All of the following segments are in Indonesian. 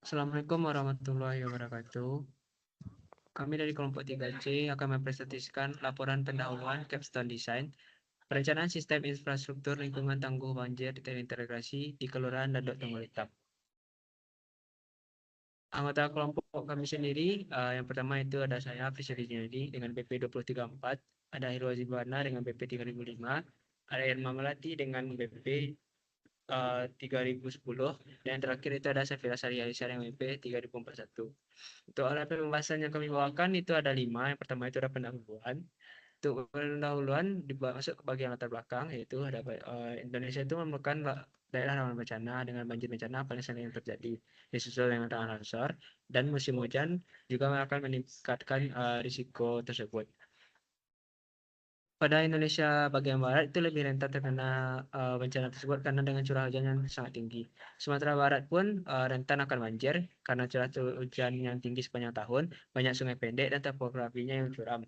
Assalamualaikum warahmatullahi wabarakatuh. Kami dari kelompok 3C akan mempresentasikan laporan pendahuluan Capstone Design, perencanaan sistem infrastruktur lingkungan tangguh banjir terintegrasi di Kelurahan Dadok Tunggul Hitam. Anggota kelompok kami sendiri, yang pertama itu ada saya, Fishery Junedi, dengan BP 234, ada Hirwa Zibana dengan BP 3005, ada Irma Melati dengan BP 3010, dan terakhir itu ada Safira Sari Aisyah dengan BP 3041. Untuk alat pembahasan yang kami bawakan itu ada 5. Yang pertama itu ada pendahuluan. Untuk pendahuluan masuk ke bagian latar belakang, yaitu ada Indonesia itu merupakan daerah rawan bencana dengan banjir bencana paling sering yang terjadi, disusul dengan tanah longsor dan musim hujan juga akan meningkatkan risiko tersebut. Pada Indonesia bagian barat itu lebih rentan terkena bencana tersebut karena dengan curah hujan yang sangat tinggi. Sumatera Barat pun rentan akan banjir karena curah hujan yang tinggi sepanjang tahun, banyak sungai pendek dan topografinya yang curam.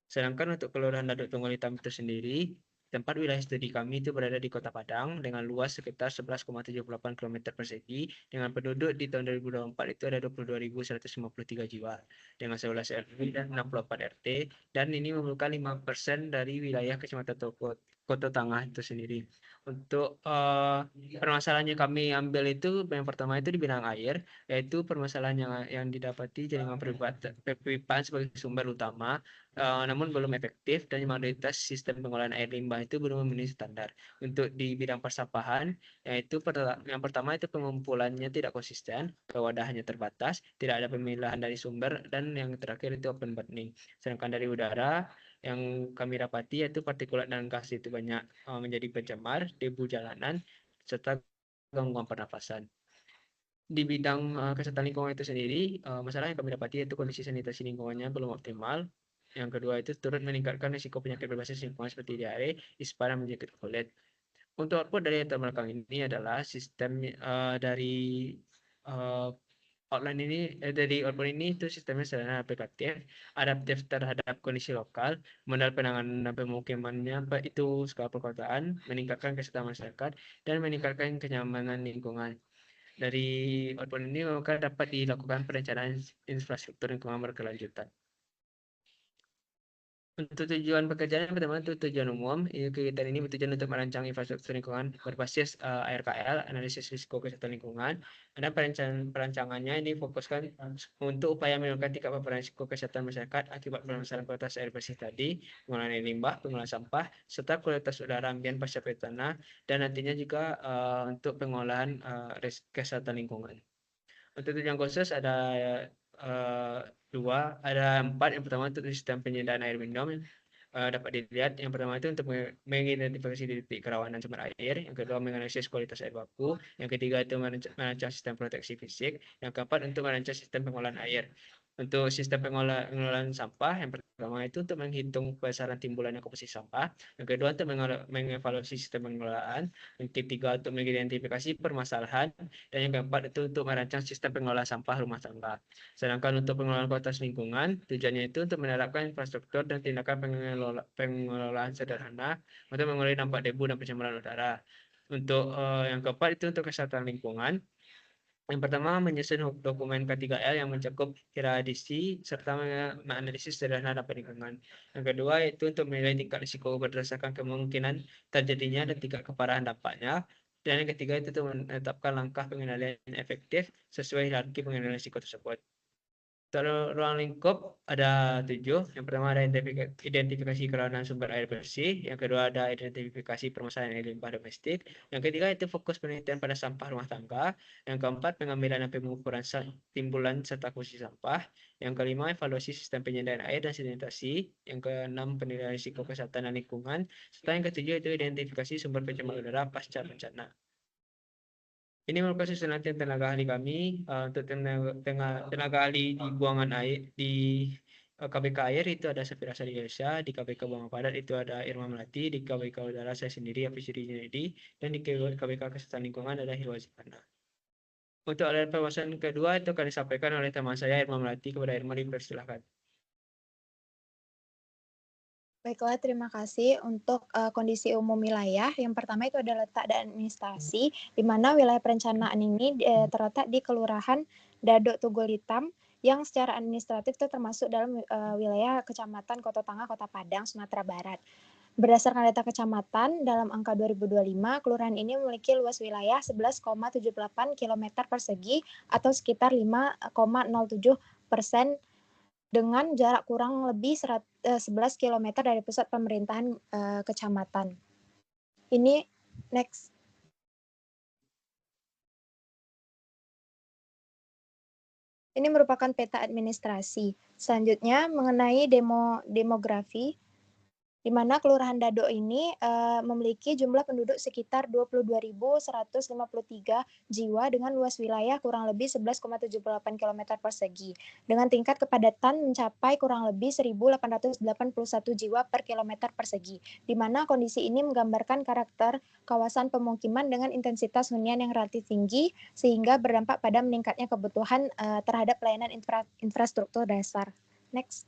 Sedangkan untuk Kelurahan Daduk Tunggul Hitam itu sendiri, tempat wilayah studi kami itu berada di Kota Padang dengan luas sekitar 11,78 km persegi, dengan penduduk di tahun 2024 itu ada 22.153 jiwa, dengan 11 RW dan 64 RT, dan ini merupakan 5% dari wilayah Kecamatan Kota Tangah itu sendiri. Untuk permasalahan yang kami ambil itu, yang pertama itu di bidang air, yaitu permasalahan yang didapati jaringan perpipaan sebagai sumber utama, namun belum efektif, dan mayoritas sistem pengolahan air limbah itu belum memenuhi standar. Untuk di bidang persampahan, yaitu yang pertama itu pengumpulannya tidak konsisten, wadahnya terbatas, tidak ada pemilahan dari sumber, dan yang terakhir itu open burning. Sedangkan dari udara, yang kami dapati yaitu partikulat dan gas itu banyak menjadi pencemar, debu jalanan, serta gangguan pernapasan. Di bidang kesehatan lingkungan itu sendiri, masalah yang kami dapati yaitu kondisi sanitasi lingkungannya belum optimal. Yang kedua itu turut meningkatkan risiko penyakit berbasis lingkungan seperti diare, ispa, dan penyakit kulit. Untuk output dari latar belakang ini adalah sistem dari uh, outline ini dari output ini itu sistemnya sederhana, aplikatif, adaptif terhadap kondisi lokal, modal penanganan pemukimannya baik itu skala perkotaan, meningkatkan kesehatan masyarakat, dan meningkatkan kenyamanan lingkungan. Dari output ini maka dapat dilakukan perencanaan infrastruktur lingkungan berkelanjutan. Untuk tujuan pekerjaan yang pertama itu tujuan umum. Kegiatan ini bertujuan untuk merancang infrastruktur lingkungan berbasis ARKL, analisis risiko kesehatan lingkungan. Ada perancangannya ini fokuskan untuk upaya menurunkan tingkat paparan risiko kesehatan masyarakat akibat permasalahan kualitas air bersih tadi, pengolahan air limbah, pengolahan sampah, serta kualitas udara ambien pasca tanah, dan nantinya juga untuk pengolahan kesehatan lingkungan. Untuk tujuan khusus ada dua, ada empat. Yang pertama untuk sistem penyediaan air minum, dapat dilihat. Yang pertama itu untuk mengidentifikasi titik kerawanan sumber air. Yang kedua menganalisis kualitas air baku. Yang ketiga itu merancang sistem proteksi fisik. Yang keempat untuk merancang sistem pengolahan air. Untuk sistem pengelolaan sampah, yang pertama itu untuk menghitung besaran timbulannya komposisi sampah. Yang kedua untuk mengevaluasi sistem pengelolaan. Yang ketiga untuk mengidentifikasi permasalahan. Dan yang keempat itu untuk merancang sistem pengelolaan sampah rumah tangga. Sedangkan untuk pengelolaan kualitas lingkungan, tujuannya itu untuk menerapkan infrastruktur dan tindakan pengelolaan sederhana untuk mengurangi dampak debu dan pencemaran udara. Untuk yang keempat itu untuk kesehatan lingkungan. Yang pertama, menyusun dokumen K3L yang mencakup kira-disi serta menganalisis sederhana dampak lingkungan. Yang kedua, itu untuk menilai tingkat risiko berdasarkan kemungkinan terjadinya dan tingkat keparahan dampaknya. Dan yang ketiga, itu untuk menetapkan langkah pengendalian efektif sesuai hierarki pengendalian risiko tersebut. Untuk ruang lingkup ada 7. Yang pertama ada identifikasi kerawanan sumber air bersih. Yang kedua ada identifikasi permasalahan air limbah domestik. Yang ketiga itu fokus penelitian pada sampah rumah tangga. Yang keempat pengambilan dan pengukuran timbulan serta posisi sampah. Yang kelima evaluasi sistem penyediaan air dan sanitasi. Yang keenam penilaian risiko kesehatan dan lingkungan. Serta yang ketujuh itu identifikasi sumber pencemar udara pasca bencana. Ini merupakan susunan latihan tenaga ahli kami. Untuk tenaga ahli di buangan air di KBK Air itu ada Safira Sari Elsa, di KBK Buangan Padat itu ada Irma Melati, di KBK Udara saya sendiri Hafiz Junedi, dan di KBK Kesehatan Lingkungan ada Hirwa Zipana. Untuk aliran pembahasan kedua itu akan disampaikan oleh teman saya Irma Melati. Kepada Irma dipersilahkan. Baiklah, terima kasih untuk kondisi umum wilayah. Yang pertama itu adalah letak dan administrasi, di mana wilayah perencanaan ini terletak di Kelurahan Dadok Tugul Hitam, yang secara administratif itu termasuk dalam wilayah Kecamatan Kota Tangah, Kota Padang, Sumatera Barat. Berdasarkan data kecamatan, dalam angka 2025, kelurahan ini memiliki luas wilayah 11,78 km persegi atau sekitar 5,07% dengan jarak kurang lebih 11 km dari pusat pemerintahan kecamatan. Ini next. Ini merupakan peta administrasi. Selanjutnya mengenai demografi, di mana Kelurahan Dado ini memiliki jumlah penduduk sekitar 22.153 jiwa dengan luas wilayah kurang lebih 11,78 km persegi, dengan tingkat kepadatan mencapai kurang lebih 1.881 jiwa per kilometer persegi, di mana kondisi ini menggambarkan karakter kawasan pemukiman dengan intensitas hunian yang relatif tinggi, sehingga berdampak pada meningkatnya kebutuhan terhadap pelayanan infrastruktur dasar. Next.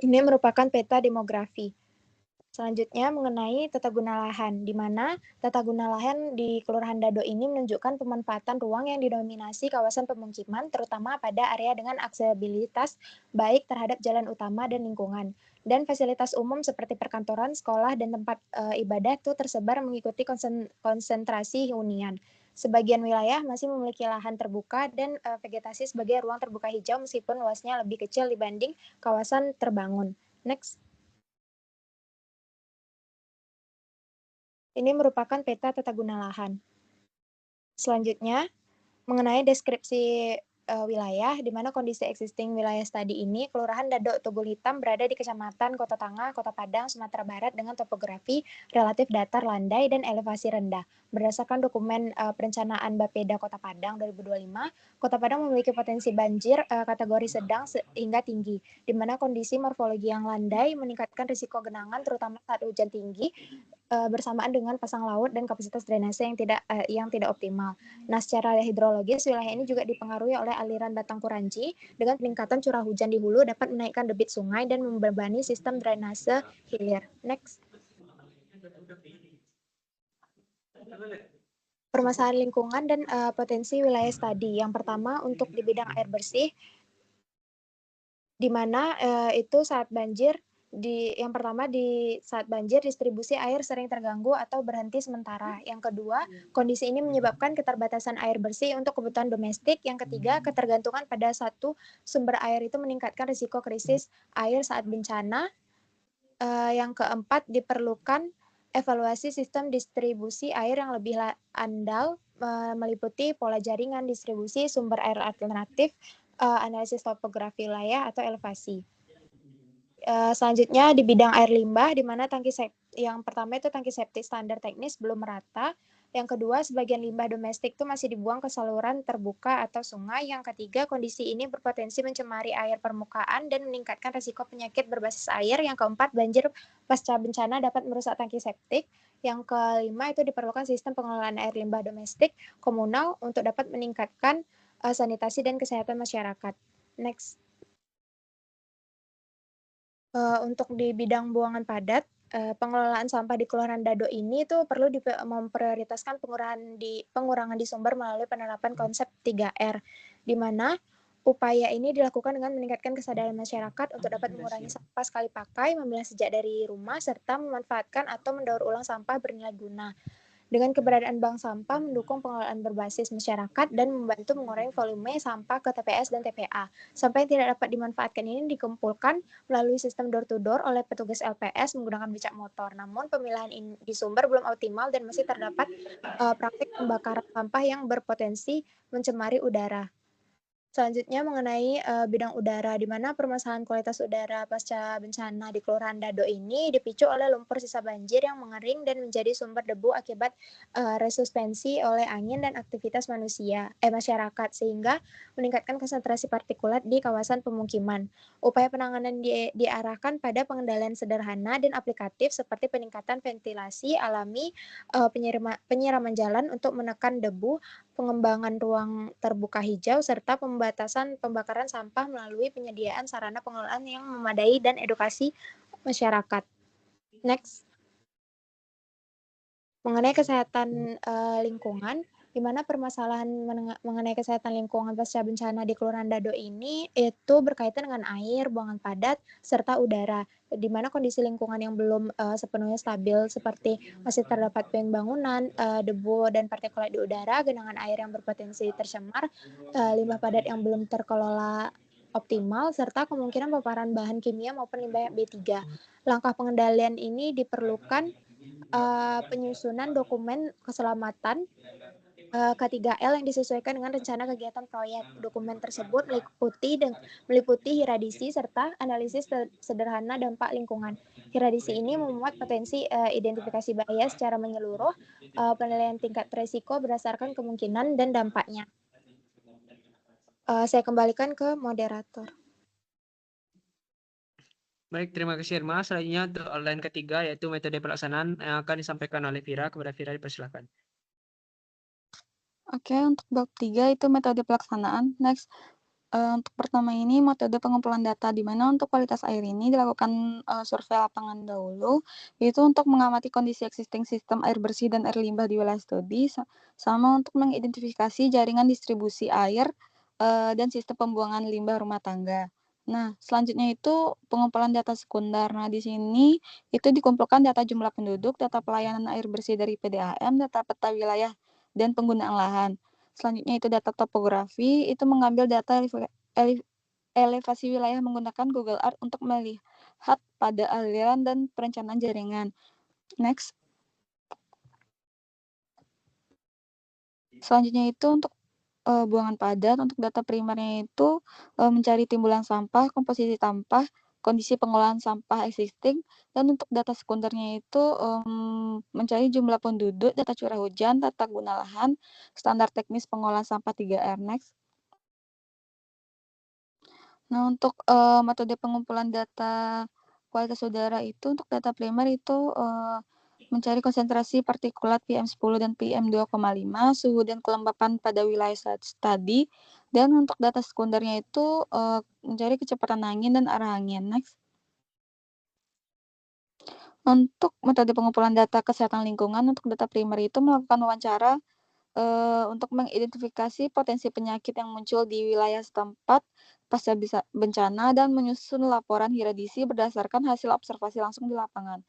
Ini merupakan peta demografi. Selanjutnya mengenai tata guna lahan, di mana tata guna lahan di Kelurahan Dado ini menunjukkan pemanfaatan ruang yang didominasi kawasan pemukiman, terutama pada area dengan aksesibilitas baik terhadap jalan utama dan lingkungan. Dan fasilitas umum seperti perkantoran, sekolah, dan tempat ibadah itu tersebar mengikuti konsentrasi hunian. Sebagian wilayah masih memiliki lahan terbuka dan vegetasi sebagai ruang terbuka hijau meskipun luasnya lebih kecil dibanding kawasan terbangun. Next. Ini merupakan peta tata guna lahan. Selanjutnya, mengenai deskripsi wilayah, di mana kondisi existing wilayah studi ini, Kelurahan Dadok Tugul Hitam berada di Kecamatan Kota Tangah, Kota Padang, Sumatera Barat dengan topografi relatif datar landai dan elevasi rendah. Berdasarkan dokumen perencanaan Bapeda Kota Padang 2025, Kota Padang memiliki potensi banjir kategori sedang hingga tinggi, di mana kondisi morfologi yang landai meningkatkan risiko genangan terutama saat hujan tinggi bersamaan dengan pasang laut dan kapasitas drainase yang tidak optimal. Nah, secara hidrologis, wilayah ini juga dipengaruhi oleh aliran batang kuranci dengan peningkatan curah hujan di hulu dapat menaikkan debit sungai dan membebani sistem drainase hilir. Next. Permasalahan lingkungan dan potensi wilayah studi. Yang pertama, untuk di bidang air bersih, di mana itu saat banjir yang pertama di saat banjir distribusi air sering terganggu atau berhenti sementara. Yang kedua, kondisi ini menyebabkan keterbatasan air bersih untuk kebutuhan domestik. Yang ketiga, ketergantungan pada satu sumber air itu meningkatkan risiko krisis air saat bencana. Yang keempat, diperlukan evaluasi sistem distribusi air yang lebih andal meliputi pola jaringan distribusi sumber air alternatif, analisis topografi wilayah atau elevasi. Selanjutnya di bidang air limbah, di mana yang pertama itu tangki septik standar teknis belum merata. Yang kedua, sebagian limbah domestik itu masih dibuang ke saluran terbuka atau sungai. Yang ketiga, kondisi ini berpotensi mencemari air permukaan dan meningkatkan risiko penyakit berbasis air. Yang keempat, banjir pasca bencana dapat merusak tangki septik. Yang kelima, itu diperlukan sistem pengelolaan air limbah domestik komunal untuk dapat meningkatkan sanitasi dan kesehatan masyarakat. Next. Untuk di bidang buangan padat, pengelolaan sampah di Kelurahan Dado ini tuh perlu memprioritaskan pengurangan di sumber melalui penerapan konsep 3R, di mana upaya ini dilakukan dengan meningkatkan kesadaran masyarakat untuk dapat mengurangi sampah sekali pakai, memilah sejak dari rumah, serta memanfaatkan atau mendaur ulang sampah bernilai guna. Dengan keberadaan bank sampah mendukung pengelolaan berbasis masyarakat dan membantu mengurangi volume sampah ke TPS dan TPA. Sampah yang tidak dapat dimanfaatkan ini dikumpulkan melalui sistem door-to-door oleh petugas LPS menggunakan becak motor. Namun pemilahan di sumber belum optimal dan masih terdapat praktik pembakaran sampah yang berpotensi mencemari udara. Selanjutnya mengenai bidang udara, di mana permasalahan kualitas udara pasca bencana di Kelurahan Dado ini dipicu oleh lumpur sisa banjir yang mengering dan menjadi sumber debu akibat resuspensi oleh angin dan aktivitas masyarakat, sehingga meningkatkan konsentrasi partikulat di kawasan pemukiman. Upaya penanganan diarahkan pada pengendalian sederhana dan aplikatif seperti peningkatan ventilasi alami, penyiraman jalan untuk menekan debu, pengembangan ruang terbuka hijau, serta pembatasan pembakaran sampah melalui penyediaan sarana pengelolaan yang memadai dan edukasi masyarakat. Next. Mengenai kesehatan lingkungan, di mana permasalahan mengenai kesehatan lingkungan pasca bencana di Kelurahan Dado ini itu berkaitan dengan air, buangan padat, serta udara, di mana kondisi lingkungan yang belum sepenuhnya stabil seperti masih terdapat puing bangunan, debu dan partikulat di udara, genangan air yang berpotensi tercemar, limbah padat yang belum terkelola optimal, serta kemungkinan paparan bahan kimia maupun limbah B3. Langkah pengendalian ini diperlukan penyusunan dokumen keselamatan K3L yang disesuaikan dengan rencana kegiatan proyek. Dokumen tersebut meliputi hiradisi serta analisis sederhana dampak lingkungan. Hiradisi ini memuat potensi identifikasi bahaya secara menyeluruh, penilaian tingkat risiko berdasarkan kemungkinan dan dampaknya. Saya kembalikan ke moderator. Baik, terima kasih Irma. Selanjutnya untuk online ketiga yaitu metode pelaksanaan yang akan disampaikan oleh Vira. Kepada Vira dipersilakan. Oke, untuk bab 3 itu metode pelaksanaan. Next, untuk pertama ini metode pengumpulan data, di mana untuk kualitas air ini dilakukan survei lapangan dahulu, yaitu untuk mengamati kondisi existing sistem air bersih dan air limbah di wilayah studi, sama untuk mengidentifikasi jaringan distribusi air dan sistem pembuangan limbah rumah tangga. Nah, selanjutnya itu pengumpulan data sekunder. Nah, di sini itu dikumpulkan data jumlah penduduk, data pelayanan air bersih dari PDAM, data peta wilayah dan penggunaan lahan. Selanjutnya itu data topografi, itu mengambil data elevasi wilayah menggunakan Google Earth untuk melihat pada aliran dan perencanaan jaringan. Next. Selanjutnya itu untuk buangan padat. Untuk data primernya itu mencari timbulan sampah, komposisi sampah, kondisi pengolahan sampah existing, dan untuk data sekundernya itu mencari jumlah penduduk, data curah hujan, tata guna lahan, standar teknis pengolahan sampah 3R. Next. Nah, untuk metode pengumpulan data kualitas udara itu, untuk data primer itu mencari konsentrasi partikulat PM10 dan PM2,5, suhu dan kelembapan pada wilayah tadi, dan untuk data sekundernya itu mencari kecepatan angin dan arah angin. Next. Untuk metode pengumpulan data kesehatan lingkungan, untuk data primer itu melakukan wawancara untuk mengidentifikasi potensi penyakit yang muncul di wilayah setempat pasca bencana dan menyusun laporan hiradisi berdasarkan hasil observasi langsung di lapangan.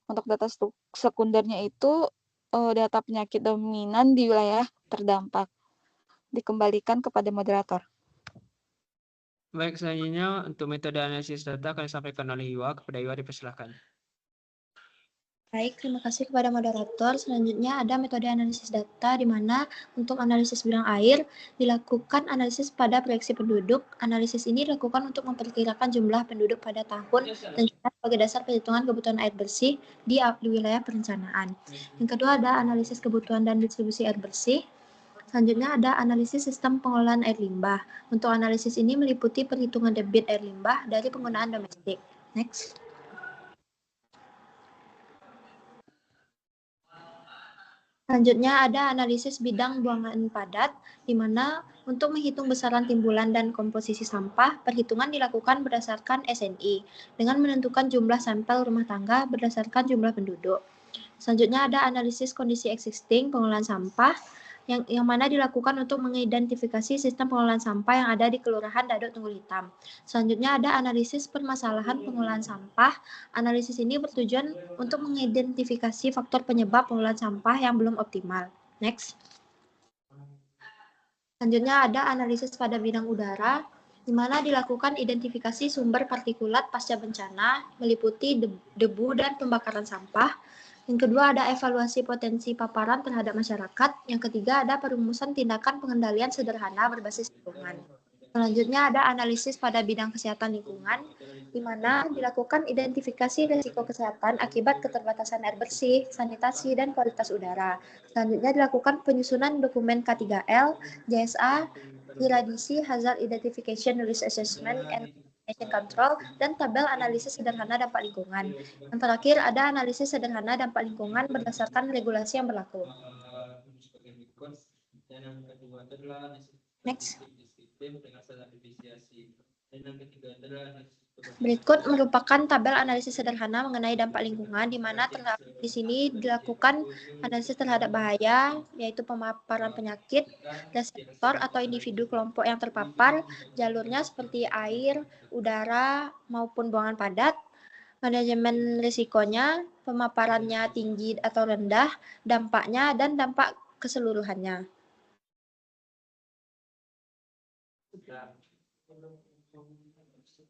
Untuk data sekundernya itu data penyakit dominan di wilayah terdampak. Dikembalikan kepada moderator. Baik, selanjutnya untuk metode analisis data akan disampaikan oleh Iwa. Kepada Iwa dipersilakan. Baik, terima kasih kepada moderator. Selanjutnya ada metode analisis data, di mana untuk analisis bidang air dilakukan analisis pada proyeksi penduduk. Analisis ini dilakukan untuk memperkirakan jumlah penduduk pada tahun dan juga sebagai dasar perhitungan kebutuhan air bersih di wilayah perencanaan. Yang kedua ada analisis kebutuhan dan distribusi air bersih. Selanjutnya ada analisis sistem pengelolaan air limbah. Untuk analisis ini meliputi perhitungan debit air limbah dari penggunaan domestik. Next. Selanjutnya ada analisis bidang buangan padat, di mana untuk menghitung besaran timbulan dan komposisi sampah, perhitungan dilakukan berdasarkan SNI, dengan menentukan jumlah sampel rumah tangga berdasarkan jumlah penduduk. Selanjutnya ada analisis kondisi existing pengelolaan sampah, yang mana dilakukan untuk mengidentifikasi sistem pengelolaan sampah yang ada di Kelurahan Dado Tunggul Hitam. Selanjutnya ada analisis permasalahan pengelolaan sampah. Analisis ini bertujuan untuk mengidentifikasi faktor penyebab pengelolaan sampah yang belum optimal. Next. Selanjutnya ada analisis pada bidang udara, di mana dilakukan identifikasi sumber partikulat pasca bencana, meliputi debu dan pembakaran sampah. Yang kedua ada evaluasi potensi paparan terhadap masyarakat. Yang ketiga ada perumusan tindakan pengendalian sederhana berbasis lingkungan. Selanjutnya ada analisis pada bidang kesehatan lingkungan, di mana dilakukan identifikasi risiko kesehatan akibat keterbatasan air bersih, sanitasi, dan kualitas udara. Selanjutnya dilakukan penyusunan dokumen K3L, JSA, hiradisi, hazard identification, risk assessment, and control, dan tabel analisis sederhana dampak lingkungan. Yang terakhir ada analisis sederhana dampak lingkungan berdasarkan regulasi yang berlaku. Dan yang kedua adalah Next. sistem dengan standar depresiasi. Dan yang ketiga adalah Berikut merupakan tabel analisis sederhana mengenai dampak lingkungan, di mana di sini dilakukan analisis terhadap bahaya, yaitu pemaparan penyakit, reseptor atau individu kelompok yang terpapar, jalurnya seperti air, udara, maupun buangan padat, manajemen risikonya, pemaparannya tinggi atau rendah, dampaknya, dan dampak keseluruhannya.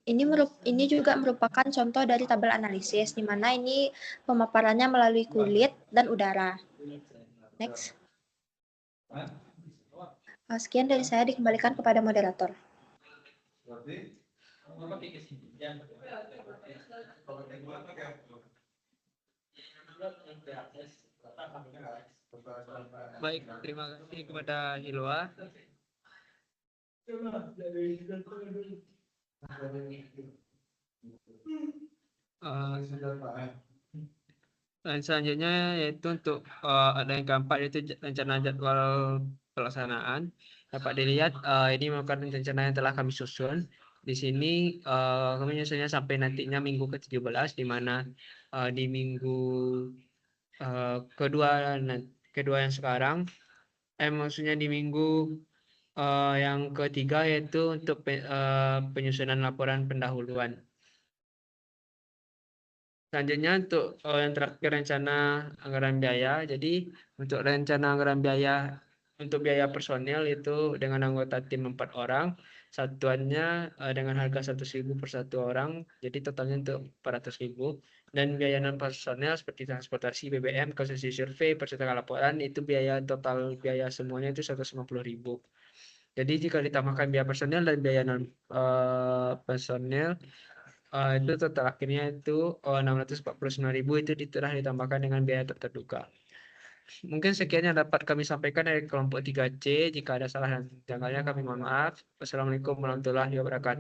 Ini juga merupakan contoh dari tabel analisis, di mana ini pemaparannya melalui kulit dan udara. Next. Sekian dari saya, dikembalikan kepada moderator. Baik, terima kasih kepada Hilwa. Dan selanjutnya yaitu untuk ada yang keempat, yaitu rencana jadwal pelaksanaan. Dapat dilihat ini merupakan rencana yang telah kami susun. Di sini kami menyusunnya sampai nantinya minggu ke-17, di mana di minggu kedua yang sekarang, maksudnya di minggu yang ketiga, yaitu untuk penyusunan laporan pendahuluan. Selanjutnya untuk yang terakhir, rencana anggaran biaya. Jadi untuk rencana anggaran biaya untuk biaya personel itu dengan anggota tim 4 orang, satuannya dengan harga 1.000 per 1 orang, jadi totalnya untuk 400.000. Dan biaya non personel seperti transportasi, BBM, konsesi survei, percetakan laporan, itu biaya total biaya semuanya itu 150.000. Jadi jika ditambahkan biaya personel dan biaya non personel, itu total akhirnya itu 649.000, itu telah ditambahkan dengan biaya terduga. Mungkin sekian yang dapat kami sampaikan dari kelompok 3C. Jika ada salah dan janggalnya kami mohon maaf. Wassalamualaikum warahmatullahi wabarakatuh.